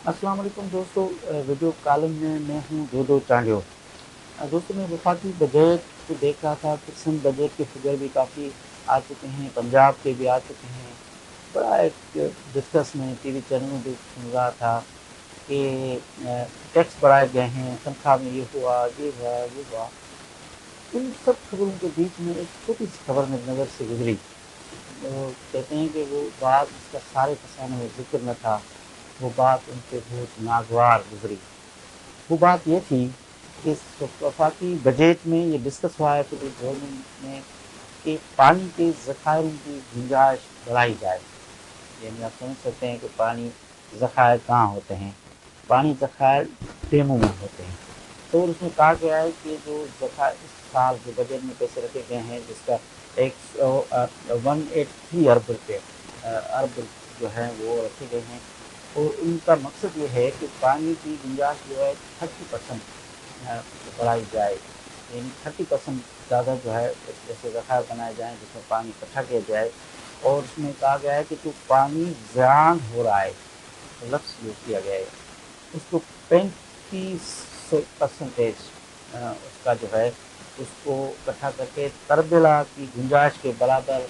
अस्सलाम वालेकुम दोस्तों। वीडियो कॉलिंग में मैं हूँ दो दो चांडियो। दोस्तों मैं वफाकी बजट को देख रहा था। फिक्सन बजट के फिगर भी काफ़ी आ चुके हैं, पंजाब के भी आ चुके हैं। बड़ा एक डिस्कस में टीवी चैनल में भी सुन रहा था कि टैक्स बढ़ाए गए हैं, तनख्वाह में ये हुआ, ये हुआ, ये हुआ। इन सब खबरों के बीच में एक छोटी सी खबर मेरी नज़र से गुजरी। तो कहते हैं कि वो बात जिसका सारे फसाने में जिक्र न था, वो बात उन पे बहुत नागवार गुजरी। वो बात ये थी कि वफाकी बजट में ये डिस्कस हुआ है फिर गवर्नमेंट में कि पानी के ज़खायरों की गुंजाइश बढ़ाई जाए। यानी आप समझ सकते हैं कि पानी ज़खायर कहाँ होते हैं। पानी ज़खायर डैमों में होते हैं। तो उसमें कहा गया है कि जो ज़खायर इस साल के बजट में पैसे रखे गए हैं, जिसका 183 अरब रुपये अरब जो है वो रखे गए हैं। और उनका मकसद ये है कि पानी की गुंजाइश जो है 30% बढ़ाई जाए। यानी 30% ज़्यादा जो है जैसे ज़खायर बनाए जाएँ जिसमें पानी इकट्ठा किया जाए। और उसमें कहा गया है कि जो पानी ज़ियान हो रहा है, तो लफ्ज़ यूज़ किया गया है, उसको 35% उसका जो है उसको इकट्ठा करके तरबिला की गुंजाइश के बराबर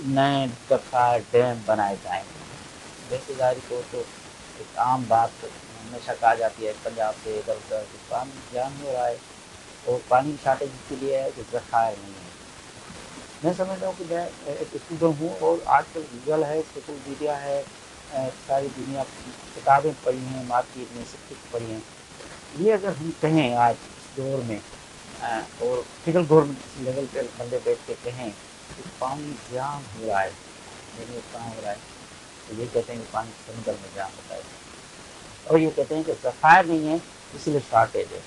नए ज़खायर डैम बनाए जाएंगे। वैसे ज़ाहिर तौर तो एक आम बात हमेशा कहा जाती है पंजाब से इधर उधर कि पानी ज़ियान हो रहा है और पानी की शार्टेज इसके लिए है कि ज़खायर नहीं है। मैं समझता हूँ कि मैं एक स्टूडेंट हूँ और आजकल गूगल है, सोशल मीडिया है, सारी दुनिया किताबें पढ़ी हैं, मार्केट में सब कुछ पढ़ी हैं। ये अगर हम कहें आज इस दौर में और फिगर गवर्नमेंट लेवल पे बंदे बैठ के कहें कि पानी जाम हो रहा है, यानी कहाँ हो रहा है, तो ये कहते हैं कि पानी समुद्र में जाम होता है। और ये कहते हैं कि ज़खायर नहीं है इसलिए शॉर्टेज है।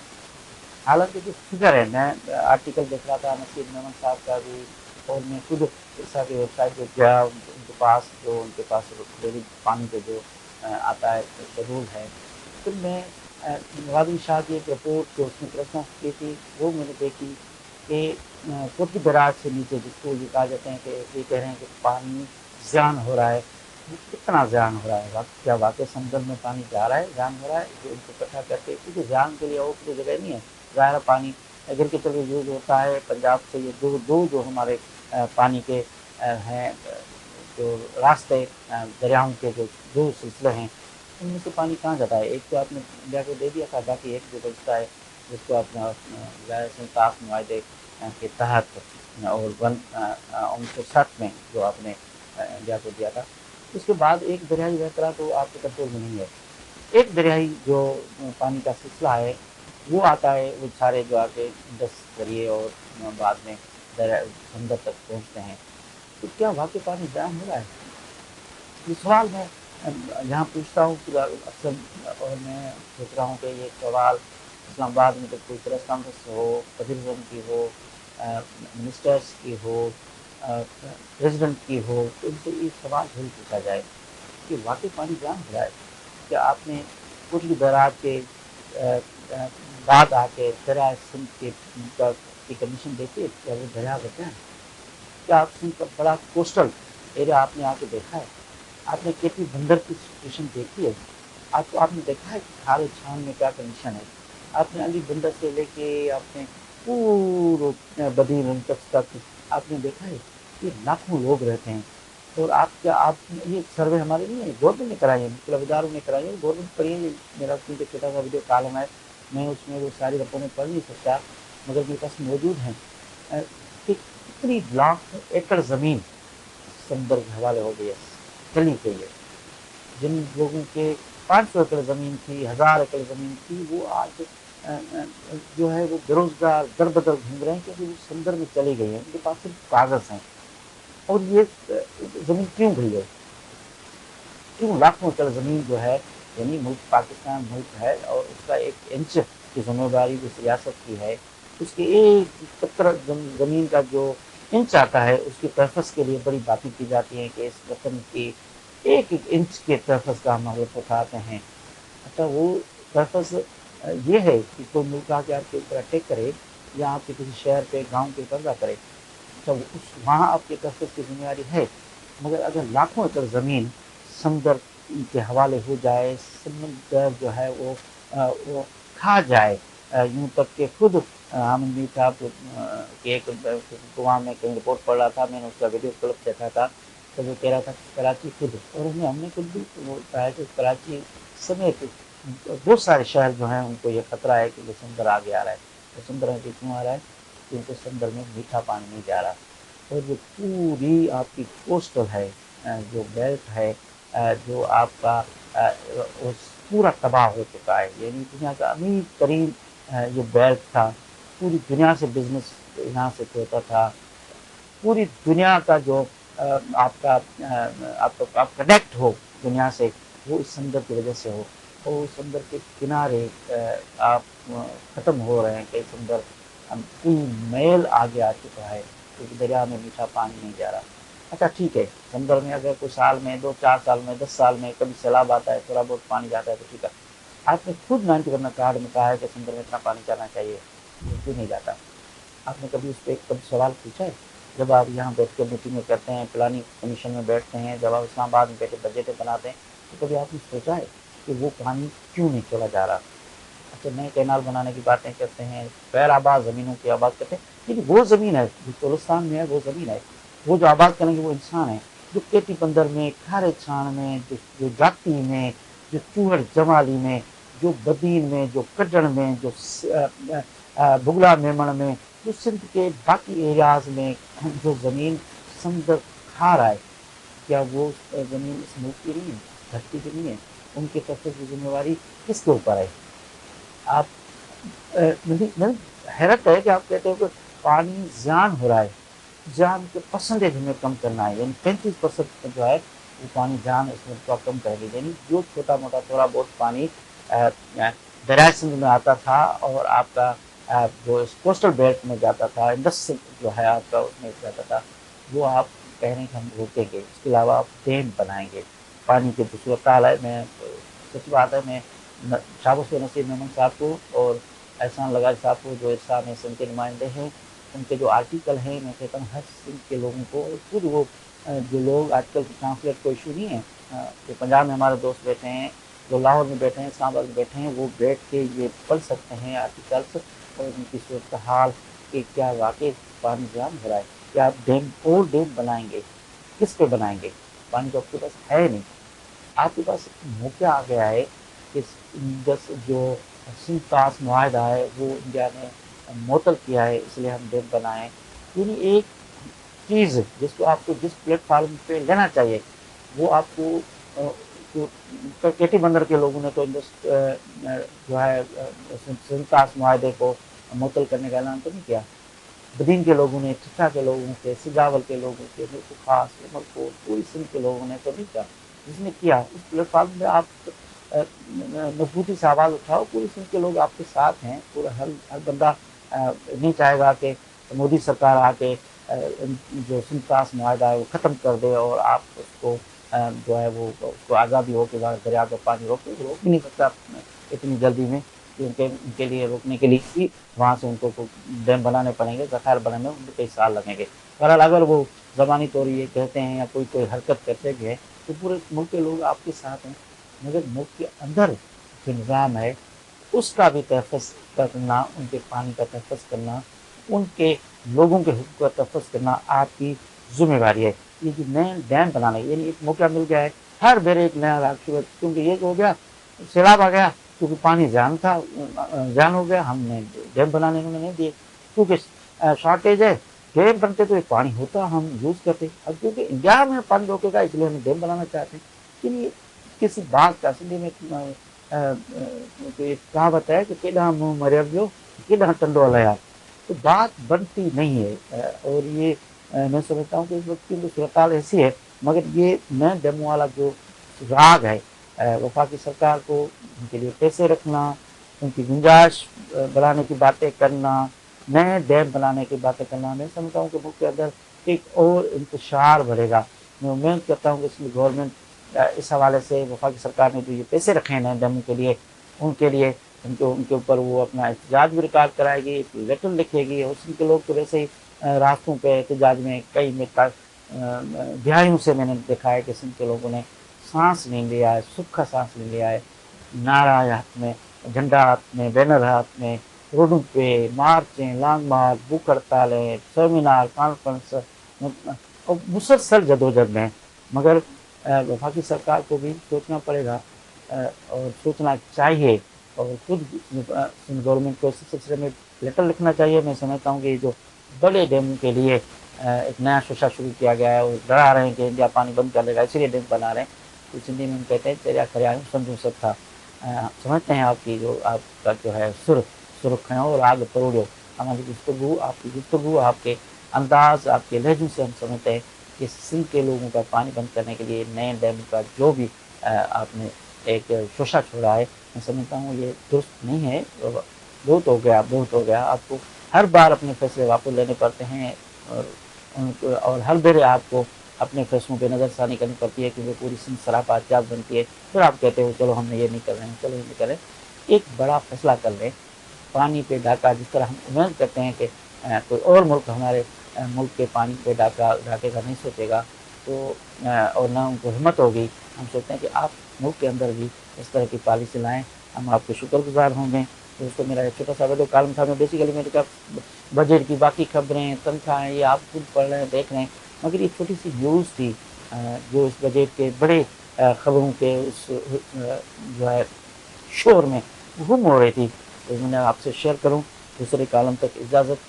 हालांकि जो फिगर है, मैं आर्टिकल देख रहा था नसीब मेमन साहब का भी, और मैं खुद इस की वेबसाइट पर गया, उनके पास जो उनके पास डेली पानी के जो आता है शेड्यूल है। फिर मैं नवाजुद्दीन शाह की एक रिपोर्ट जो उसने प्रेस कॉन्फ्रेंस की थी वो मैंने देखी कि कोटली बराज से नीचे जिसको ये कहा जाते हैं कि ये कह रहे हैं कि पानी ज़ियान हो रहा है। वो कितना ज़ियान हो रहा है, क्या वाकई समुद्र में पानी जा रहा है, ज़ियान हो रहा है जो उनको इकट्ठा करके, क्योंकि ज़ियान के लिए और कोई जगह नहीं है। ज़ाहिर पानी एग्रीकल्चर में यूज़ होता है। पंजाब से ये दो दो जो हमारे पानी के हैं जो रास्ते, दरियाओं के जो दो सिलसिले हैं, उनमें से पानी कहाँ जाता है। एक तो आपने इंडिया को दे दिया था, बाकी एक जो बचता है जिसको अपना संताफ मुआहदे के तहत और 1960 में जो आपने इंडिया को दिया था, उसके बाद एक दरियाई बहतरा तो आपके कंट्रोल में नहीं है। एक दरियाई जो पानी का सिलसिला है वो आता है, वो सारे जो आके इंडस जरिए और बाद में समंदर तक पहुँचते हैं। तो क्या वाकई पानी जाम हो रहा है? ये सवाल मैं यहाँ पूछता हूँ कि अक्सर, और मैं सोच रहा हूँ कि ये सवाल इस्लामाबाद में जब कोई प्रेस कॉन्फ्रेंस हो, वज़ीर-ए-आज़म की हो, मिनिस्टर्स की हो, प्रेसिडेंट की हो, तो उनसे ये सवाल ज़रूर पूछा जाए कि वाकई पानी जाम हो रहा है। क्या आपने कोटली बैराज के बाद आके दरिया सिंध के की कंडीशन देखी है? क्या वो दरिया बचे हैं? क्या आप सिंध का बड़ा कोस्टल एरिया आपने आके देखा है? आपने केपी बंदर की सिचुएशन देखी है? आपने देखा है कि खारे छान में क्या कंडीशन है? आपने अली बंदर से लेके आपने पूरे बदीर तक आपने देखा है कि लाखों लोग रहते हैं। और आप क्या आप ये सर्वे हमारे नहीं है, गवर्नमेंट ने कराई है, मतलब इदारों ने कराई है, गवर्नमेंट पर ही मेरा क्योंकि छोटा सा वीडियो कॉलम है, मैं उसमें वो सारी रिपोर्टें पढ़ नहीं सकता, मगर मेरे पास मौजूद हैं कि कितनी लाख एकड़ ज़मीन समुद्र के हवाले हो गई है चली गई है। जिन लोगों के 500 एकड़ ज़मीन थी, 1000 एकड़ ज़मीन थी, वो आज जो है वो बेरोजगार दर बदर घूम रहे हैं क्योंकि वो समुद्र में चली गई है, उनके पास सिर्फ कागज़ हैं। और ये ज़मीन क्यों गई है? क्यों लाखों एकड़ ज़मीन जो है, यानी मुल्क पाकिस्तान मुल्क है और उसका एक इंच की जिम्मेदारी उस रियासत की है, उसके एक कतरा ज़मीन का जो इंच आता है उसके तहफ़्फ़ुज़ के लिए बड़ी बातें की जाती हैं कि इस वतन की एक एक इंच के तहफ़्फ़ुज़ का हम हलफ़ उठाते हैं। अच्छा, वो तहफ़्फ़ुज़ ये है कि कोई मुल्क आके आपके ऊपर अटैक करे या आपके किसी शहर पे गाँव पे कब्जा करे, अच्छा उस वहाँ आपके तहफ़्फ़ुज़ की जिम्मेदारी है। मगर अगर लाखों एकड़ ज़मीन समुंदर کے حوالے ہو جائے، سمندر جو ہے وہ کھا جائے، یوں تک کہ خود حامد میر صاحب کی ایک گواہ میں کہیں رپورٹ پڑھ رہا تھا، میں نے اس کا ویڈیو کلپ دیکھا تھا، تو وہ کہہ رہا تھا کہ کراچی خود، اور ہم نے خود بھی وہ کہا ہے کہ کراچی سمیت بہت سارے شہر جو ہیں ان کو یہ خطرہ ہے کہ وہ سمندر آگے آ رہا ہے. تو سمندر آگے کیوں آ رہا ہے؟ کیونکہ سمندر میں میٹھا پانی نہیں جا رہا، اور جو پوری آپ کی کوسٹل ہے، جو بیلٹ ہے، جو آپ کا پورا تباہ ہو چکا ہے. یعنی دنیا کا امیر ترین یہ بیلٹ تھا، پوری دنیا سے بزنس یہاں سے ہوتا تھا، پوری دنیا کا جو آپ کا کنیکٹ ہو دنیا سے، وہ اس سمندر کی وجہ سے ہو. اور اس سمندر کے کنارے آپ ختم ہو رہے ہیں، کہ سمندر کئی میل آگے آ چکا ہے، کیونکہ دریا میں میٹھا پانی نہیں جا رہا. اچھا ٹھیک ہے، سمندر میں اگر کوئی سال میں 2-4 سال میں 10 سال میں کبھی سیلاب آتا ہے، تھوڑا بہت پانی جاتا ہے تو ٹھیک ہے. آپ نے خود 90 کارڈ میں کہا ہے کہ سمندر میں اتنا پانی جانا چاہیے، وہ کیوں نہیں جاتا؟ آپ نے کبھی اس پہ کبھی سوال پوچھا ہے؟ جب آپ یہاں بیٹھ کے میٹنگ میں کرتے ہیں، پلاننگ کمیشن میں بیٹھتے ہیں، جب آپ اسلام آباد میں بیٹھے بجٹیں بناتے ہیں، تو کبھی آپ نے سوچا ہے کہ وہ پانی کیوں نہیں چھوڑا جا رہا؟ اچھا، نئے کینال بنانے کی باتیں کرتے ہیں، غیر آباد زمینوں کی آباد کرتے ہیں، لیکن وہ زمین ہے جو چولستان میں ہے، وہ زمین ہے، وہ جو آباد کریں گے وہ انسان ہے، جو کیٹی بندر میں، کھارے چھان میں، جو جاتی میں، جو چوہڑ جمالی میں، جو بدین میں، جو کڈن میں، جو بگلا میمن میں، جو سندھ کے باقی ایریاز میں جو زمین سمندر کھا رہا ہے، کیا وہ زمین اس ملک کی نہیں ہے، دھرتی کی نہیں ہے؟ ان کے تحفظ کی ذمہ داری کس کے اوپر ہے؟ آپ مجھے حیرت ہے کہ آپ کہتے ہو کہ پانی زیان ہو رہا ہے. زیان کے پرسنٹیج ہمیں کم کرنا ہے، یعنی 35% جو ہے وہ پانی زیان اس میں کو کم کرے گی. یعنی جو چھوٹا موٹا تھوڑا بہت پانی دریائے سندھ میں آتا تھا، اور آپ کا جو کوسٹل بیلٹ میں جاتا تھا، انڈس جو ہے آپ کا اس میں جاتا تھا، وہ آپ کہہ رہے ہیں کہ ہم روکیں گے. اس کے علاوہ آپ ڈیم بنائیں گے پانی کے جو صورتحال ہے. میں سچ بات ہے، میں شابش نصیر محمد صاحب کو اور احسان لغاری صاحب کو، جو ارسا میں سندھ کے نمائندے ہیں، ان کے جو آرٹیکل ہیں، میں کہتا ہوں ہر سندھ کے لوگوں کو، اور خود وہ جو لوگ آج کل ٹرانسلیٹ کو ایشو نہیں ہے، جو پنجاب میں ہمارے دوست بیٹھے ہیں، جو لاہور میں بیٹھے ہیں، اسلام آباد میں بیٹھے ہیں، وہ بیٹھ کے یہ پڑھ سکتے ہیں آرٹیکلس، اور ان کی صورتحال کہ کیا واقعی پانی زیان ہو رہا ہے. کیا آپ ڈیم اور ڈیم بنائیں گے؟ کس پہ بنائیں گے؟ پانی تو آپ کے پاس ہے نہیں. آپ کے پاس موقع آ گیا ہے کہ جو سندھ طاس معاہدہ ہے وہ انڈیا نے معطل کیا ہے، اس لیے ہم ڈیم بنائیں. یعنی ایک چیز جس کو آپ کو جس پلیٹ فارم پہ لینا چاہیے، وہ آپ کو کیٹی بندر کے لوگوں نے تو جو ہے سندھ طاس معاہدے کو معطل کرنے کا اعلان تو نہیں کیا. بدین کے لوگوں نے، ٹھٹھا کے لوگوں کے، سجاول کے لوگوں کے، ملک خاص، عمر کو، پوری سندھ کے لوگوں نے تو نہیں کیا. جس نے کیا اس پلیٹ فارم میں آپ مضبوطی سے آواز اٹھاؤ. پوری سندھ کے لوگ آپ کے ساتھ ہیں. پورا ہر بندہ نہیں چاہے گا کہ مودی سرکار آ کے جو سندھ طاس معاہدہ ہے وہ ختم کر دے، اور آپ اس کو جو ہے وہ اس کو آزادی ہو کے بعد دریا کا پانی روکے. روک بھی نہیں سکتا اتنی جلدی میں، کیونکہ ان کے لیے روکنے کے لیے بھی وہاں سے ان کو ڈیم بنانے پڑیں گے، ذخائر بنانے میں ان کو کئی سال لگیں گے. بہرحال اگر وہ زبانی طور یہ کہتے ہیں یا کوئی حرکت کرتے بھی ہے، تو پورے ملک کے لوگ آپ کے ساتھ ہیں. مگر ملک کے اندر جو نظام ہے اس کا بھی تحفظ کرنا، ان کے پانی کا تحفظ کرنا، ان کے لوگوں کے حقوق کا تحفظ کرنا آپ کی ذمہ داری ہے. یہ جو نئے ڈیم بنانے، یعنی ایک موقع مل گیا ہے ہر بیر ایک نیا راکشوت، کیونکہ یہ ہو گیا سیلاب آ گیا، کیونکہ پانی زیان تھا، زیان ہو گیا، ہم نے ڈیم بنانے انہوں نے نہیں دیے. کیونکہ شارٹیج ہے، ڈیم بنتے تو ایک پانی ہوتا ہم یوز کرتے. اب کیونکہ انڈیا میں پانی روکے گا اس لیے ہم ڈیم بنانا چاہتے ہیں. لیکن کسی بات کا سندھی میں ایک کہاوت ہے کہ کیڈاں منہ مریا کیڈاں ٹنڈو ہلایا، تو بات بنتی نہیں ہے. اور یہ میں سمجھتا ہوں کہ اس وقت کی صورتحال ایسی ہے. مگر یہ نئے ڈیموں والا جو راگ ہے، وفاقی سرکار کو ان کے لیے پیسے رکھنا، ان کی گنجائش بڑھانے کی باتیں کرنا، نئے ڈیم بنانے کی باتیں کرنا، میں سمجھتا ہوں کہ ملک کے اندر ایک اور انتشار بڑھے گا. میں امید کرتا ہوں کہ اس میں گورنمنٹ اس حوالے سے، وفاقی سرکار نے جو یہ پیسے رکھے ہیں نئے ڈیموں کے لیے، ان کے لیے ان کے اوپر وہ اپنا احتجاج بھی ریکارڈ کرائے گی، لیٹر لکھے گی. اور سندھ کے لوگ تو ویسے ہی راستوں پہ احتجاج میں کئی دہائیوں سے میں نے دیکھا ہے کہ سندھ کے لوگوں نے सांस नहीं लिया है, सुख का सांस नहीं लिया है। नारा है हाथ में, झंडा हाथ में, बैनर हाथ में, रोडों पे मार्चें, लॉन्ग मार्च, भूख हड़तालें, सेमिनार, कॉन्फ्रेंस और मुसलसल जदोजहद में। मगर वफाकी सरकार को भी सोचना पड़ेगा और सोचना चाहिए और खुद गवर्नमेंट को इस सिलसिले में लेटर लिखना चाहिए। मैं समझता हूँ कि जो बड़े डैम के लिए एक नया शोषा शुरू किया गया है और डरा रहे हैं कि इंडिया पानी बंद कर देगा इसलिए डैम बना रहे हैं, तो हिंदी में हम कहते हैं तेरा खरिया समझू सब था। समझते हैं आपकी जो आपका जो है सुर खयो और आग तोड़ो। हमारी गुफ्तगू, आपकी गुफ्तगू, आपके अंदाज, आपके लहजों से हम समझते हैं कि सिंध के लोगों का पानी बंद करने के लिए नए डैम का जो भी आपने एक शोषा छोड़ा है, मैं समझता हूँ ये दुरुस्त नहीं है। बहुत हो गया, बहुत हो गया। आपको हर बार अपने फैसले वापस लेने पड़ते हैं और हर बार आपको अपने फैसलों पे नज़रसानी करनी पड़ती है क्योंकि पूरी सिंध सरापा जाग बनती है। फिर आप कहते हो चलो हमने ये नहीं कर रहे हैं, चलो ये नहीं कर रहे हैं। एक बड़ा फैसला कर लें, पानी पे डाका, जिस तरह हम उम्मीद करते हैं कि कोई और मुल्क हमारे मुल्क के पानी पे डाके का नहीं सोचेगा, तो और ना उनको हिम्मत होगी। हम सोचते हैं कि आप मुल्क के अंदर भी इस तरह की पॉलिसी लाएँ, हम आपके शुक्रगुजार होंगे। दोस्तों, मेरा एक छोटा सा वीडियो कॉलम था, मैं बेसिकली मैंने कहा बजट की बाकी खबरें, तनख्वाहें ये आप खुद पढ़ रहे हैं, देख रहे हैं, मगर ये छोटी सी न्यूज़ थी जो इस बजट के बड़े खबरों के उस जो है शोर में गुम हो रही थी, तो मैंने आपसे शेयर करूं। दूसरे कॉलम तक इजाज़त,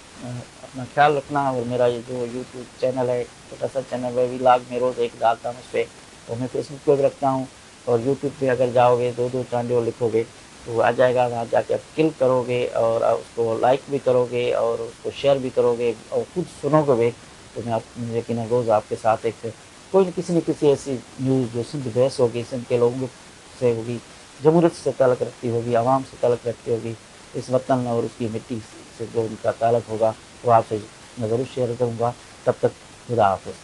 अपना ख्याल रखना। और मेरा ये जो यूट्यूब चैनल है, छोटा सा चैनल है, व्लॉग में रोज़ एक डालता हूँ उस पर, और मैं फेसबुक पे भी रखता हूँ और यूट्यूब पे अगर जाओगे 2-2 चांडियों लिखोगे तो आ जाएगा, वहाँ जाके आप क्लिक करोगे और उसको लाइक भी करोगे और उसको शेयर भी करोगे और खुद सुनोगे भी, तो मैं आप यकीनन रोज़ आपके साथ एक कोई न किसी ऐसी न्यूज़ जो सिंध बहस होगी, सिंध के लोगों से होगी, जमहूरियत से ताल्लुक़ रखती होगी, आवाम से ताल्लुक़ रखती होगी, इस वतन और उसकी मिट्टी से जो उनका ताल्लुक़ होगा वो आपसे मैं ज़रूर शेयर करूँगा। तब तक खुदा हाफ़िज़।